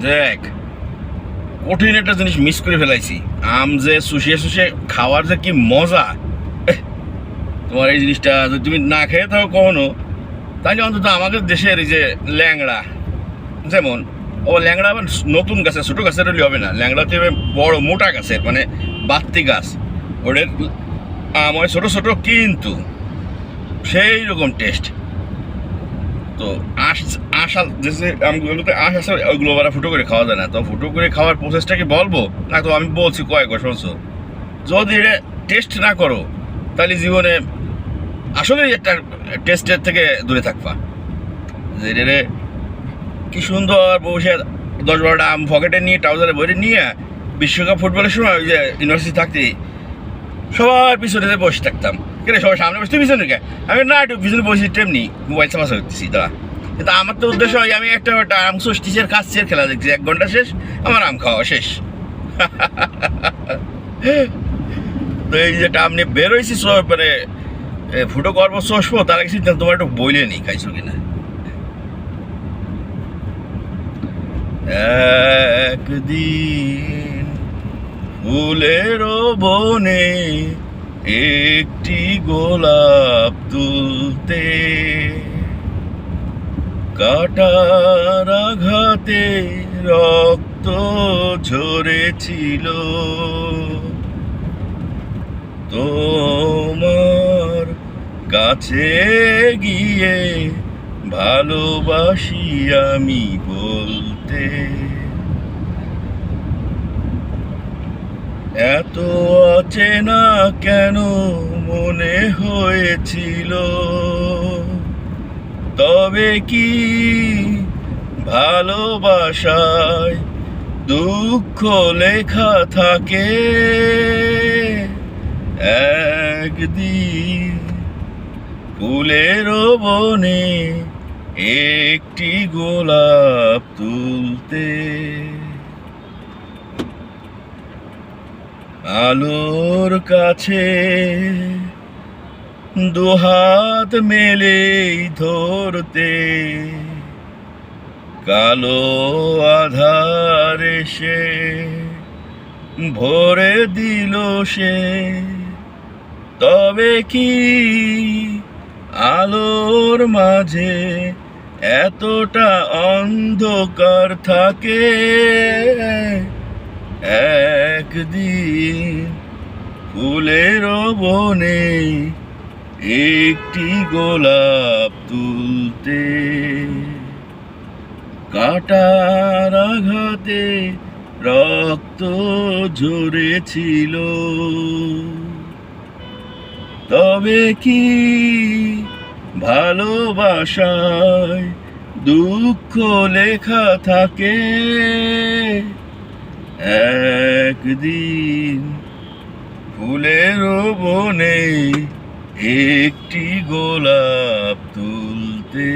দেখ, কঠিন একটা জিনিস মিস করে ফেলাইছি। আম যে শুষিয়ে শুষিয়ে খাওয়ার যে কি মজা! তোমার এই জিনিসটা যদি তুমি না খেয়ে থাকো কখনো, তাহলে অন্তত আমাদের দেশের এই যে ল্যাংড়া, যেমন ও ল্যাংড়া আবার নতুন গাছের, ছোটো গাছের হলে হবে না। ল্যাংড়া হচ্ছে বড় মোটা গাছের, মানে বাত্তি গাছ। ওদের আম হয় ছোটো ছোটো, কিন্তু সেই রকম টেস্ট। তো আশাল যে আমগুলোতে আঁশ আছে, ওইগুলো আবার ফুটো করে খাওয়া যায় না। তো ফুটো করে খাওয়ার প্রসেসটা কি বলবো না? তো আমি বলছি কয়েকবার, শুনছো? যদি এটা টেস্ট না করো, তাহলে জীবনে আসলে একটা টেস্টের থেকে দূরে থাকবা। যে রে কি সুন্দর বসে 10-12টা আম পকেটে নিয়ে, ট্রাউজারে বইরে নিয়ে, বিশ্বকাপ ফুটবলের সময় ওই যে ইউনিভার্সিটি থাকতে সবার পিছনে বসে থাকতাম। কেন সবার সামনে বসতে পিছনে কে? আমি না একটু পিছনে বসে তেমনি মোবাইল চাপা করতেছি তারা। কিন্তু আমার তো উদ্দেশ্য হয় আমি একটা আম ষষ্ঠী খাচ্ছি, খেলা দেখছি, 1 ঘন্টা শেষ, আমার আম খাওয়া শেষ। তো এই যে আম নিয়ে বেরোইছি, মানে ফুটো করবো চসবো, তার আগে চিন্তা তোমার একটু বইলে নি খাইছো কিনা। একদিন ফুলের বনে একটি গোলাপ তুলতে, কাটার আঘাতে রক্ত ঝরেছিল, তোমার কাছে গিয়ে ভালোবাসি আমি বলতে। এত অচেনা কেন মনে হয়েছিল, তবে কি ভালোবাসায় দুঃখ লেখা থাকে? একদিন ফুলের বনে একটি গোলাপ তুলতে, আলোর কাছে দুহাত মেলেই ধরতে, কালো আধার এসে ভরে দিল সে, তবে কি আলোর মাঝে এতটা অন্ধকার থাকে? একদিন ফুলের বনে একটি গোলাপ তুলতে, কাটার আঘাতে রক্ত ঝরেছিল, তবে কি ভালোবাসায় দুঃখ লেখা থাকে? একদিন ফুলের বনে একটি গোলাপ তুলতে।